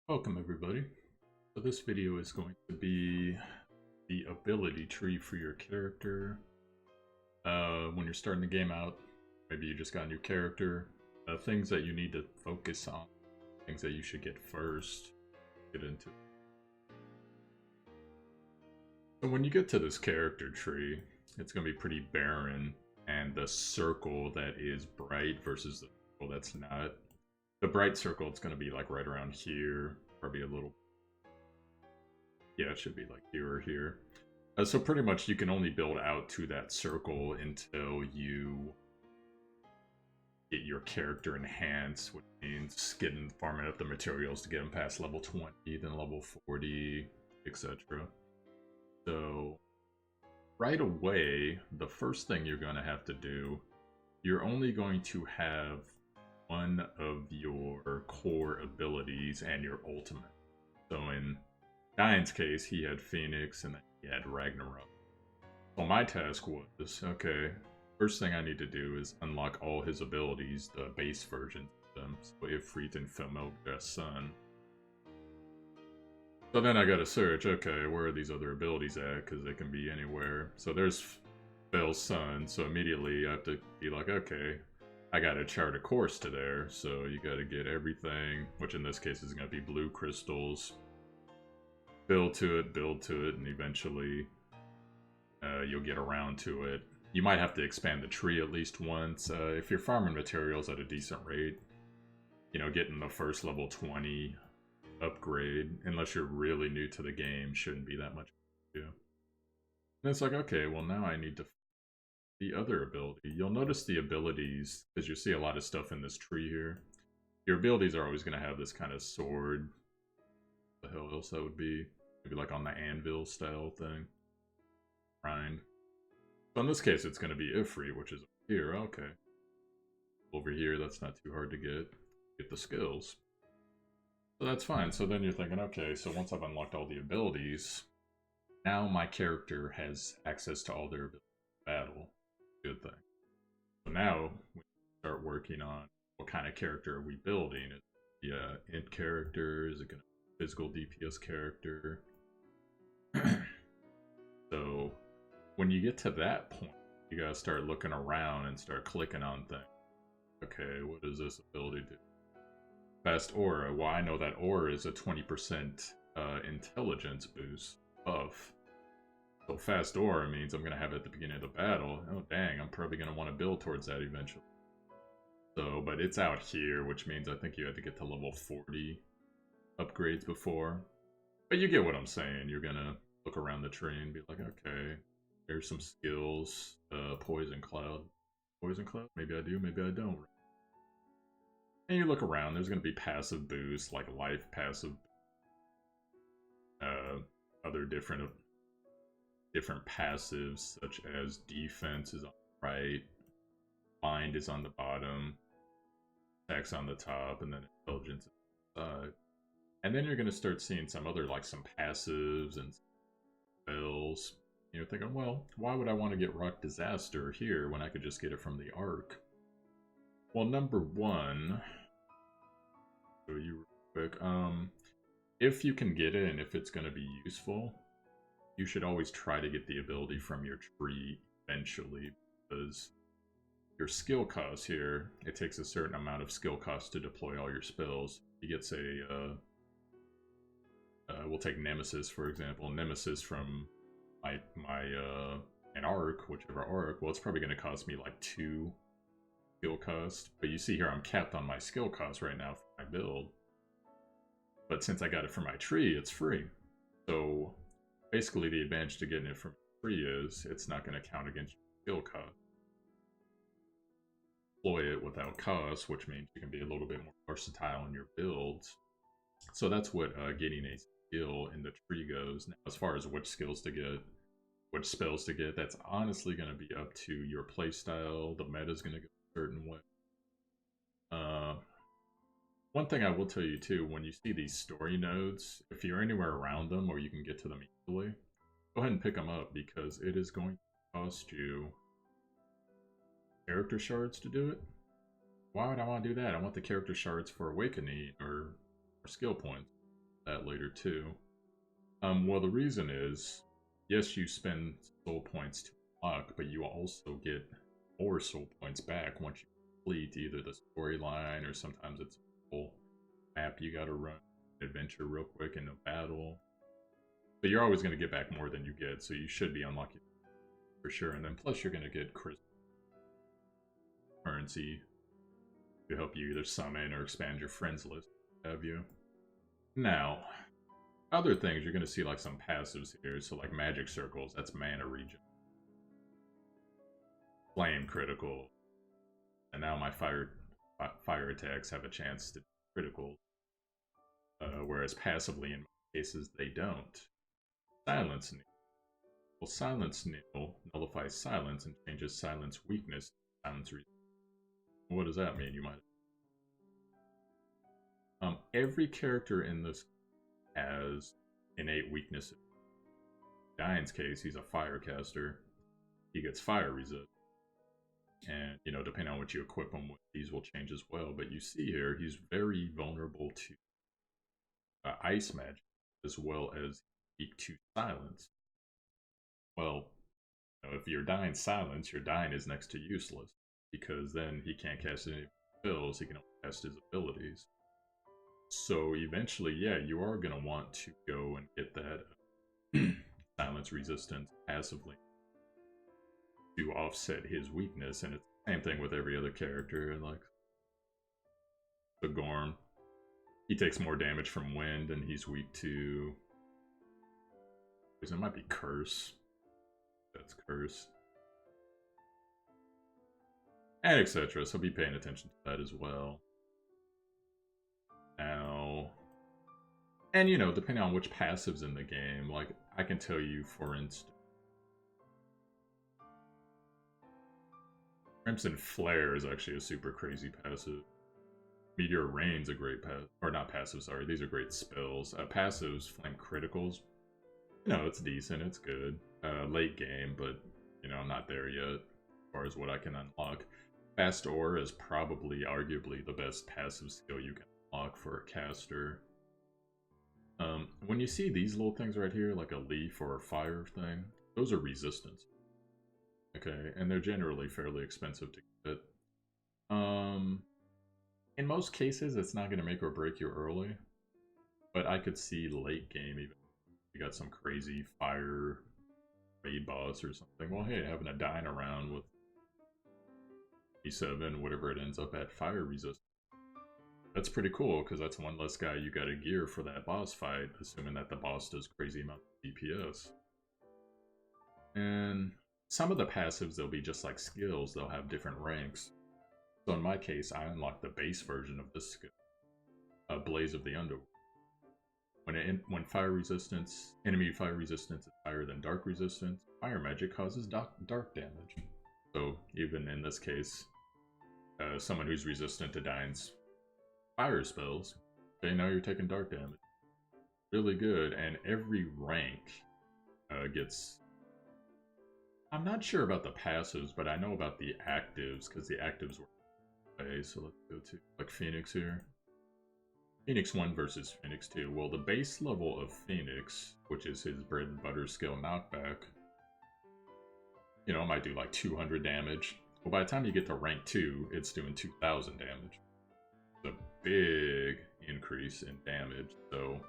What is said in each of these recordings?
Welcome everybody. So this video is going to be the ability tree for your character. When you're starting the game out, maybe you just got a new character, things that you need to focus on, things that you should get first, get into. So when you get to this character tree, it's going to be pretty barren, and the circle that is bright versus the circle that's not. The bright circle, it's going to be like right around here, probably a little. Yeah, it should be like here or here. So pretty much you can only build out to that circle until you get your character enhanced, which means farming up the materials to get them past level 20, then level 40, etc. So right away, the first thing you're going to have to do, you're only going to have one of your core abilities and your ultimate. So in Dian's case, he had Phoenix and then he had Ragnarok. So my task was, okay, first thing I need to do is unlock all his abilities, the base versions of them. So Ifrit and Felmelga Sun. So then I gotta search, okay, where are these other abilities at? Because they can be anywhere. So there's Fel's Sun, so immediately I have to be like, okay, I gotta chart a course to there. So you gotta get everything, which in this case is gonna be blue crystals. Build to it, and eventually you'll get around to it. You might have to expand the tree at least once. If you're farming materials at a decent rate, you know, getting the first level 20 upgrade, unless you're really new to the game, shouldn't be that much to do. And it's like, okay, well now I need to the other ability. You'll notice the abilities, because you see a lot of stuff in this tree here. Your abilities are always going to have this kind of sword. What the hell else that would be? Maybe like on the anvil style thing. Grind. So in this case, it's going to be Ifrit, which is over here. Okay. Over here, that's not too hard to get the skills. So that's fine. So then you're thinking, okay, so once I've unlocked all the abilities, now my character has access to all their abilities in battle. Good thing. So now we start working on what kind of character are we building. Yeah, int character, is it going to be physical DPS character? So when you get to that point, you gotta start looking around and start clicking on things. Okay, what does this ability do? Fast aura. Well, I know that aura is a 20% intelligence boost buff. So fast aura means I'm gonna have it at the beginning of the battle. Oh dang, I'm probably gonna want to build towards that eventually. So, but it's out here, which means I think you had to get to level 40 upgrades before. But you get what I'm saying. You're gonna look around the tree and be like, okay, there's some skills. Poison Cloud. Poison Cloud? Maybe I do, maybe I don't. And you look around, there's going to be passive boosts, like life passive. Other different passives, such as defense is on the right, mind is on the bottom, attacks on the top, and then intelligence is on the side. And then you're going to start seeing some other, like some passives and spells. You're thinking, well, why would I want to get Rock Disaster here when I could just get it from the Arc? Well, number one, show you real quick. If you can get it and if it's going to be useful, you should always try to get the ability from your tree eventually, because your skill cost here, it takes a certain amount of skill cost to deploy all your spells. You get, say, we'll take Nemesis, for example. Nemesis from an arc, whichever arc, well, it's probably going to cost me like 2 skill cost. But you see here, I'm capped on my skill cost right now for my build. But since I got it from my tree, it's free. So basically, the advantage to getting it from free is it's not going to count against your skill cost. Deploy it without cost, which means you can be a little bit more versatile in your builds. So that's what getting a skill in the tree goes. Now, as far as which skills to get, which spells to get, that's honestly going to be up to your playstyle. The meta is going to go a certain way. One thing I will tell you too, when you see these story nodes, if you're anywhere around them or you can get to them easily, go ahead and pick them up, because it is going to cost you character shards to do it. Why would I want to do that? I want the character shards for awakening or skill points. that later too. Well, the reason is, yes, you spend soul points to unlock, but you also get more soul points back once you complete either the storyline or sometimes it's a full map you gotta run, adventure real quick in a battle. But you're always gonna get back more than you get, so you should be unlocking for sure. And then plus you're gonna get currency to help you either summon or expand your friends list, have you. Now, other things, you're going to see like some passives here. So like magic circles, that's mana regen. Flame critical. And now my fire attacks have a chance to be critical. Whereas passively in most cases they don't. Silence Kneel. Well, Silence Kneel nullifies silence and changes silence weakness to silence resistance. What does that mean, you might? Every character in this has innate weaknesses. In Dian's case, he's a fire caster. He gets fire resist. And, you know, depending on what you equip him with, these will change as well. But you see here, he's very vulnerable to ice magic, as well as weak to silence. Well, you know, if you're dying silence, your dying is next to useless. Because then he can't cast any spells, he can only cast his abilities. So eventually, yeah, you are going to want to go and get that silence resistance passively to offset his weakness. And it's the same thing with every other character. Like the Gorm, he takes more damage from wind and he's weak to... It might be curse. That's curse. And etc. So be paying attention to that as well. Now, and you know, depending on which passives in the game, like I can tell you, for instance, Crimson Flare is actually a super crazy passive. Meteor Rain's a great passive, or not passive, sorry, these are great spells. Passives, Flame Criticals, you know, it's decent, it's good. Late game, but, you know, I'm not there yet, as far as what I can unlock. Fast Aura is probably, arguably, the best passive skill you can unlock for a caster. When you see these little things right here, like a leaf or a fire thing, those are resistance. Okay, and they're generally fairly expensive to get. In most cases, it's not going to make or break you early, but I could see late game even. You got some crazy fire raid boss or something. Well, hey, having a dying around with E7, whatever it ends up at, fire resistance. That's pretty cool, because that's one less guy you gotta gear for that boss fight, assuming that the boss does crazy amounts of DPS. And some of the passives, they'll be just like skills, they'll have different ranks. So in my case, I unlocked the base version of this skill, Blaze of the Underworld. When fire resistance, enemy fire resistance is higher than dark resistance, fire magic causes dark damage. So even in this case, someone who's resistant to Dian's fire spells, okay, now you're taking dark damage. Really good, and every rank gets... I'm not sure about the passives, but I know about the actives, because the actives were... Okay, so let's go to, like, Phoenix here. Phoenix 1 versus Phoenix 2. Well, the base level of Phoenix, which is his bread and butter skill knockback, you know, it might do like 200 damage. Well, by the time you get to rank 2, it's doing 2,000 damage. It's a big increase in damage. So,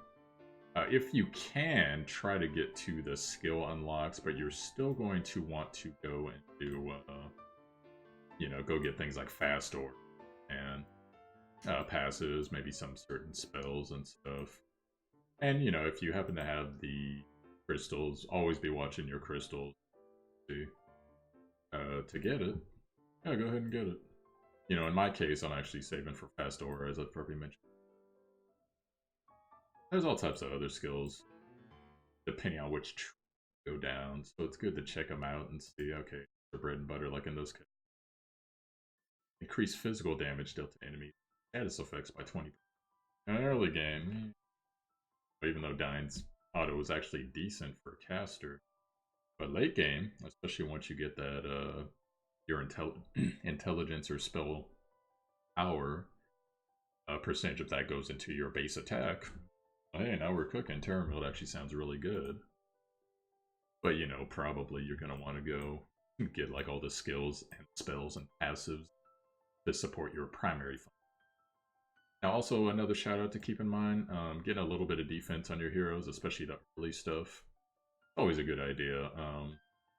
if you can, try to get to the skill unlocks, but you're still going to want to go and do, you know, go get things like Fast Aura and passives, maybe some certain spells and stuff. And, you know, if you happen to have the crystals, always be watching your crystals to get it. Yeah, go ahead and get it. You know, in my case, I'm actually saving for Fast Aura, as I've probably mentioned. There's all types of other skills, depending on which tree go down, so it's good to check them out and see, okay, the bread and butter, like in this case. Increase physical damage dealt to enemies. Status effects by 20%. In an early game, even though Dian's auto was actually decent for a caster, but late game, especially once you get that your intelligence or spell power, a percentage of that goes into your base attack. Hey, now we're cooking. Terramilk actually sounds really good. But you know, probably you're gonna want to go get like all the skills and spells and passives to support your primary function. Now, also another shout out to keep in mind: getting a little bit of defense on your heroes, especially the early stuff. Always a good idea.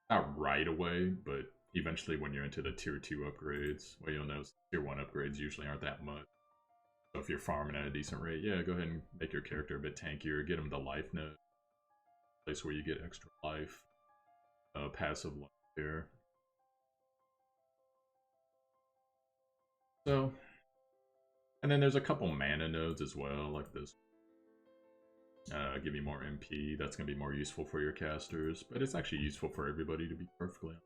Not right away, but eventually when you're into the tier 2 upgrades, well, you'll notice tier 1 upgrades usually aren't that much. So if you're farming at a decent rate, yeah, go ahead and make your character a bit tankier. Get them the life node, place where you get extra life, passive life here. So, and then there's a couple mana nodes as well, like this. Give you more MP. That's going to be more useful for your casters, but it's actually useful for everybody, to be perfectly honest.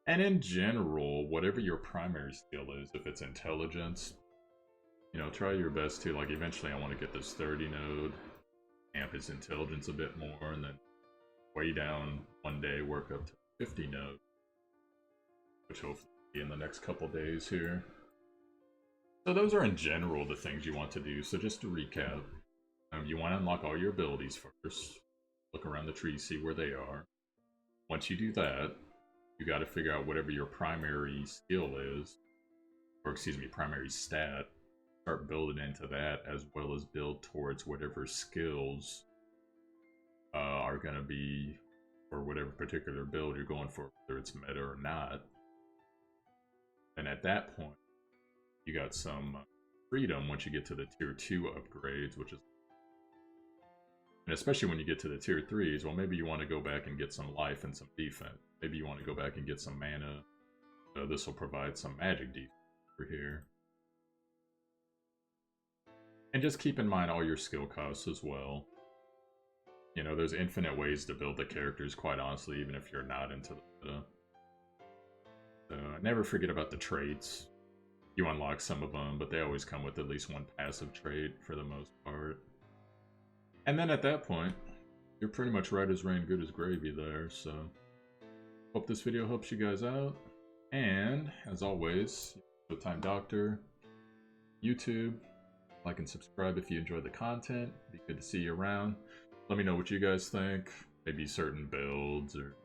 And in general, whatever your primary skill is, if it's intelligence, you know, try your best to, like, eventually I want to get this 30 node, amp his intelligence a bit more, and then way down one day work up to 50 node, which hopefully will be in the next couple days here. So those are in general the things you want to do. So just to recap, you want to unlock all your abilities first, look around the tree, see where they are. Once you do that, you got to figure out whatever your primary skill is, or excuse me, primary stat. Start building into that, as well as build towards whatever skills are going to be for whatever particular build you're going for, whether it's meta or not. And at that point, you got some freedom once you get to the tier 2 upgrades, which is, and especially when you get to the tier 3s, well, maybe you want to go back and get some life and some defense. Maybe you want to go back and get some mana. This will provide some magic defense over here. And just keep in mind all your skill costs as well. You know, there's infinite ways to build the characters, quite honestly, even if you're not into the meta. So never forget about the traits. You unlock some of them, but they always come with at least one passive trait for the most part. And then at that point, you're pretty much right as rain, good as gravy there, so hope this video helps you guys out. And as always, Showtime Doctor, YouTube, like and subscribe if you enjoy the content. Be good to see you around. Let me know what you guys think. Maybe certain builds, or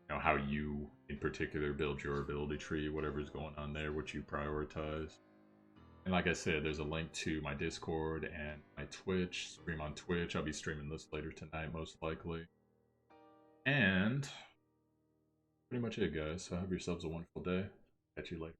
you know, how you in particular build your ability tree, whatever's going on there, what you prioritize. And like I said, there's a link to my Discord and my Twitch, stream on Twitch. I'll be streaming this later tonight, most likely. And pretty much it, guys. So have yourselves a wonderful day. Catch you later.